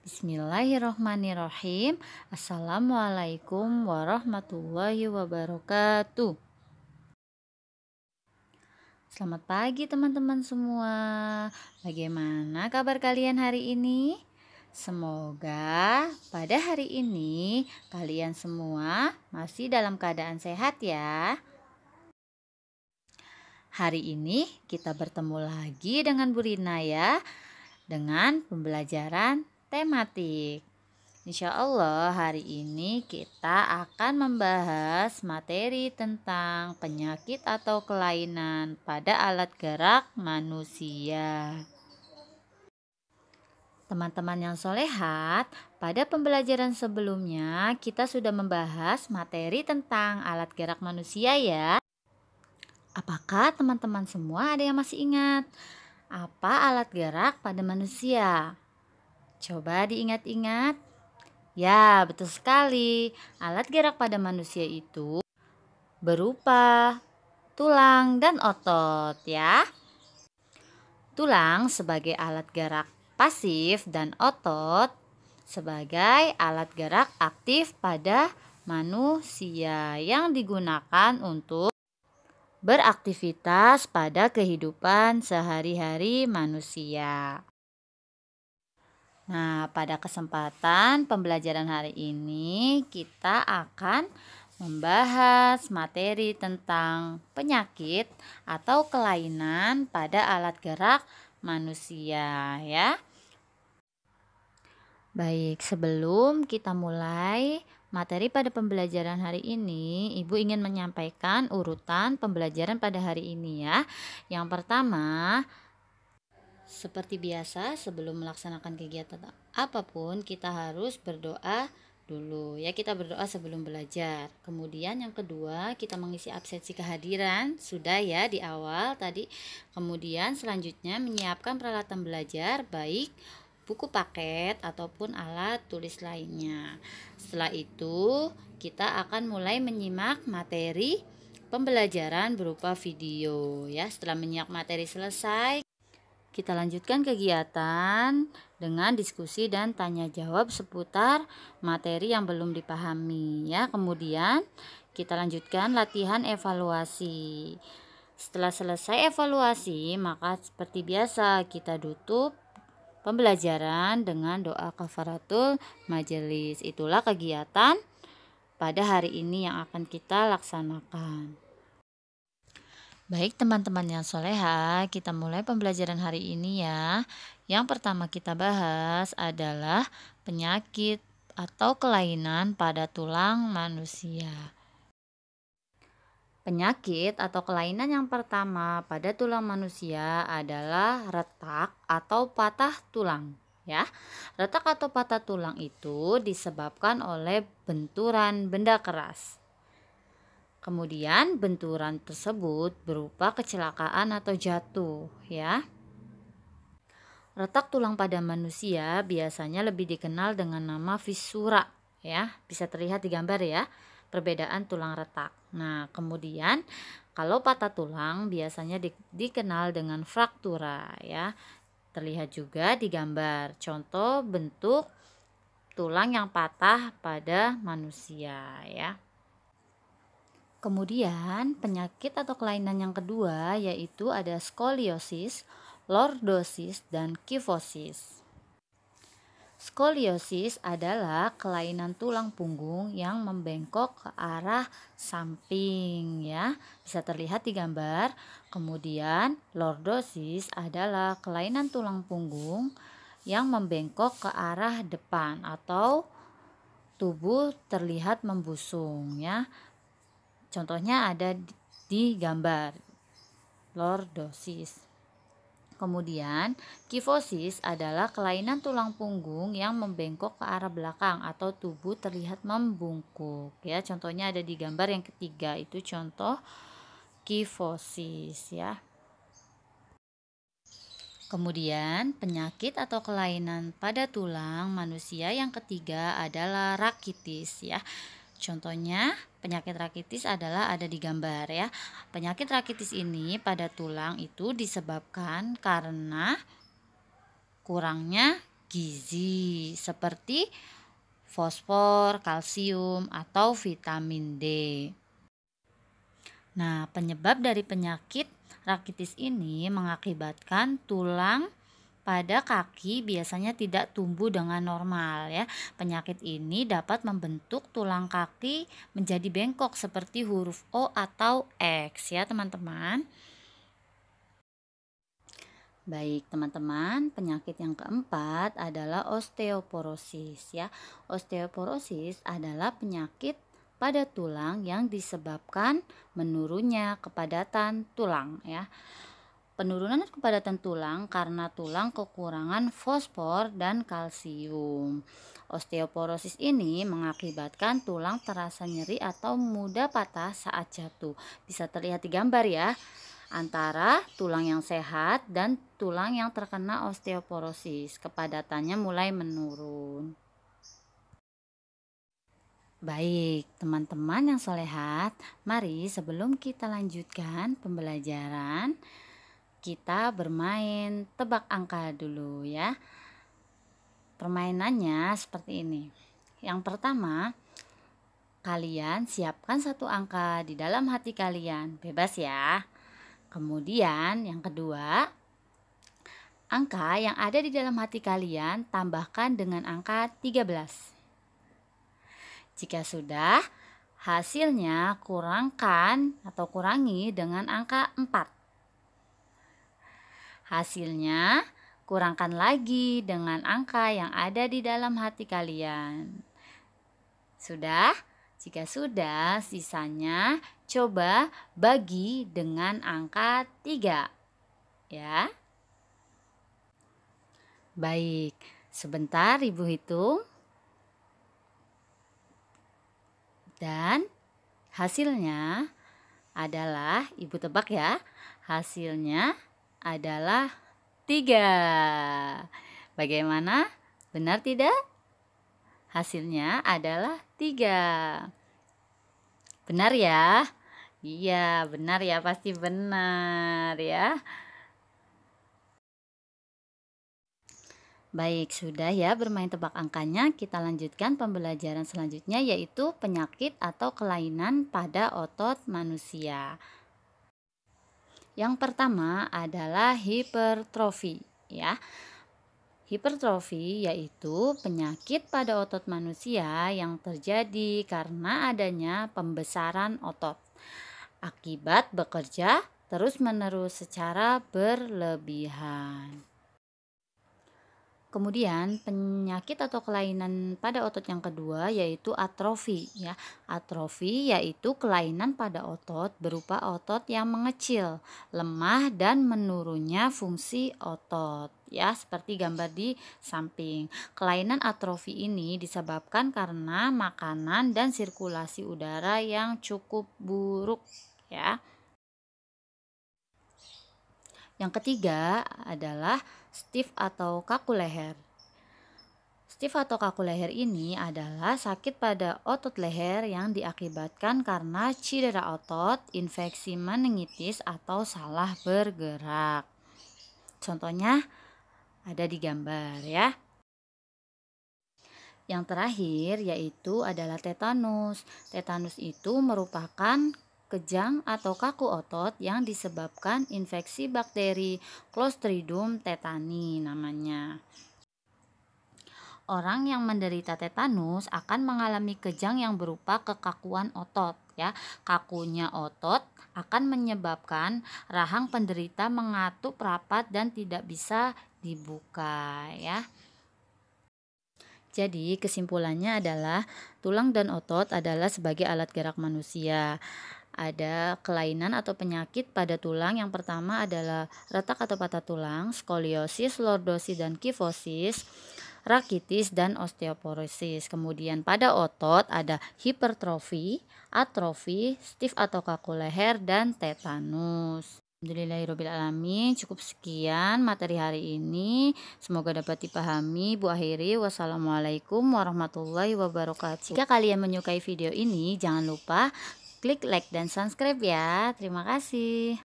Bismillahirrohmanirrohim. Assalamualaikum warahmatullahi wabarakatuh. Selamat pagi teman-teman semua. Bagaimana kabar kalian hari ini? Semoga pada hari ini kalian semua masih dalam keadaan sehat ya. Hari ini kita bertemu lagi dengan Bu Rina ya, dengan pembelajaran tematik. Insya Allah hari ini kita akan membahas materi tentang penyakit atau kelainan pada alat gerak manusia. Teman-teman yang solehat, pada pembelajaran sebelumnya kita sudah membahas materi tentang alat gerak manusia ya. Apakah teman-teman semua ada yang masih ingat? Apa alat gerak pada manusia? Coba diingat-ingat. Ya, betul sekali. Alat gerak pada manusia itu berupa tulang dan otot ya. Tulang sebagai alat gerak pasif dan otot sebagai alat gerak aktif pada manusia yang digunakan untuk beraktivitas pada kehidupan sehari-hari manusia. Nah, pada kesempatan pembelajaran hari ini kita akan membahas materi tentang penyakit atau kelainan pada alat gerak manusia ya. Baik, sebelum kita mulai materi pada pembelajaran hari ini, Ibu ingin menyampaikan urutan pembelajaran pada hari ini ya. Yang pertama, seperti biasa, sebelum melaksanakan kegiatan apapun, kita harus berdoa dulu ya. Kita berdoa sebelum belajar. Kemudian yang kedua, kita mengisi absensi kehadiran, sudah ya di awal tadi. Kemudian selanjutnya menyiapkan peralatan belajar, baik buku paket ataupun alat tulis lainnya. Setelah itu, kita akan mulai menyimak materi pembelajaran berupa video ya. Setelah menyimak materi selesai, kita lanjutkan kegiatan dengan diskusi dan tanya jawab seputar materi yang belum dipahami ya. Kemudian kita lanjutkan latihan evaluasi. Setelah selesai evaluasi, maka seperti biasa kita tutup pembelajaran dengan doa kafaratul majelis. Itulah kegiatan pada hari ini yang akan kita laksanakan. Baik teman-teman yang soleha, kita mulai pembelajaran hari ini ya. Yang pertama kita bahas adalah penyakit atau kelainan pada tulang manusia. Penyakit atau kelainan yang pertama pada tulang manusia adalah retak atau patah tulang ya. Retak atau patah tulang itu disebabkan oleh benturan benda keras. Kemudian benturan tersebut berupa kecelakaan atau jatuh ya. Retak tulang pada manusia biasanya lebih dikenal dengan nama fisura ya. Bisa terlihat di gambar ya, perbedaan tulang retak. Nah, kemudian kalau patah tulang biasanya dikenal dengan fraktura ya. Terlihat juga di gambar contoh bentuk tulang yang patah pada manusia ya. Kemudian penyakit atau kelainan yang kedua yaitu ada skoliosis, lordosis, dan kifosis. Skoliosis adalah kelainan tulang punggung yang membengkok ke arah samping ya. Bisa terlihat di gambar. Kemudian lordosis adalah kelainan tulang punggung yang membengkok ke arah depan atau tubuh terlihat membusung ya. Contohnya ada di gambar lordosis. Kemudian, kifosis adalah kelainan tulang punggung yang membengkok ke arah belakang atau tubuh terlihat membungkuk ya. Contohnya ada di gambar yang ketiga, itu contoh kifosis ya. Kemudian, penyakit atau kelainan pada tulang manusia yang ketiga adalah rakitis ya. Contohnya penyakit rakitis adalah ada di gambar ya. Penyakit rakitis ini pada tulang itu disebabkan karena kurangnya gizi seperti fosfor, kalsium, atau vitamin D. Nah, penyebab dari penyakit rakitis ini mengakibatkan tulang pada kaki biasanya tidak tumbuh dengan normal ya. Penyakit ini dapat membentuk tulang kaki menjadi bengkok seperti huruf O atau X ya, teman-teman. Baik, teman-teman, penyakit yang keempat adalah osteoporosis ya. Osteoporosis adalah penyakit pada tulang yang disebabkan menurunnya kepadatan tulang ya. Penurunan kepadatan tulang karena tulang kekurangan fosfor dan kalsium. Osteoporosis ini mengakibatkan tulang terasa nyeri atau mudah patah saat jatuh. Bisa terlihat di gambar ya, antara tulang yang sehat dan tulang yang terkena osteoporosis. Kepadatannya mulai menurun. Baik, teman-teman yang solehat, mari sebelum kita lanjutkan pembelajaran, kita bermain tebak angka dulu ya. Permainannya seperti ini. Yang pertama, kalian siapkan satu angka di dalam hati kalian, bebas ya. Kemudian yang kedua, angka yang ada di dalam hati kalian tambahkan dengan angka 13. Jika sudah, hasilnya kurangkan atau kurangi dengan angka 4. Hasilnya kurangkan lagi dengan angka yang ada di dalam hati kalian. Sudah? Jika sudah, sisanya coba bagi dengan angka 3. Ya. Baik, sebentar Ibu hitung. Dan hasilnya adalah, Ibu tebak ya, hasilnya adalah 3. Bagaimana? Benar tidak? Hasilnya adalah 3. Benar ya? Iya, benar ya, pasti benar ya. Baik, sudah ya bermain tebak angkanya. Kita lanjutkan pembelajaran selanjutnya, yaitu penyakit atau kelainan pada otot manusia. Yang pertama adalah hipertrofi ya. Hipertrofi yaitu penyakit pada otot manusia yang terjadi karena adanya pembesaran otot akibat bekerja terus-menerus secara berlebihan. Kemudian penyakit atau kelainan pada otot yang kedua yaitu atrofi ya. Atrofi yaitu kelainan pada otot berupa otot yang mengecil, lemah dan menurunnya fungsi otot ya, seperti gambar di samping. Kelainan atrofi ini disebabkan karena makanan dan sirkulasi udara yang cukup buruk ya. Yang ketiga adalah stiff atau kaku leher. Stiff atau kaku leher ini adalah sakit pada otot leher yang diakibatkan karena cedera otot, infeksi meningitis, atau salah bergerak. Contohnya ada di gambar ya. Yang terakhir yaitu adalah tetanus. Tetanus itu merupakan kejang atau kaku otot yang disebabkan infeksi bakteri Clostridium tetani namanya. Orang yang menderita tetanus akan mengalami kejang yang berupa kekakuan otot ya. Kakunya otot akan menyebabkan rahang penderita mengatup rapat dan tidak bisa dibuka ya. Jadi kesimpulannya adalah tulang dan otot adalah sebagai alat gerak manusia. Ada kelainan atau penyakit pada tulang. Yang pertama adalah retak atau patah tulang, skoliosis, lordosis dan kifosis, rakitis dan osteoporosis. Kemudian pada otot ada hipertrofi, atrofi, stiff atau kaku leher dan tetanus. Alhamdulillahirrabbilalamin. Cukup sekian materi hari ini. Semoga dapat dipahami. Bu akhiri. Wassalamualaikum warahmatullahi wabarakatuh. Jika kalian menyukai video ini, jangan lupa klik like dan subscribe ya. Terima kasih.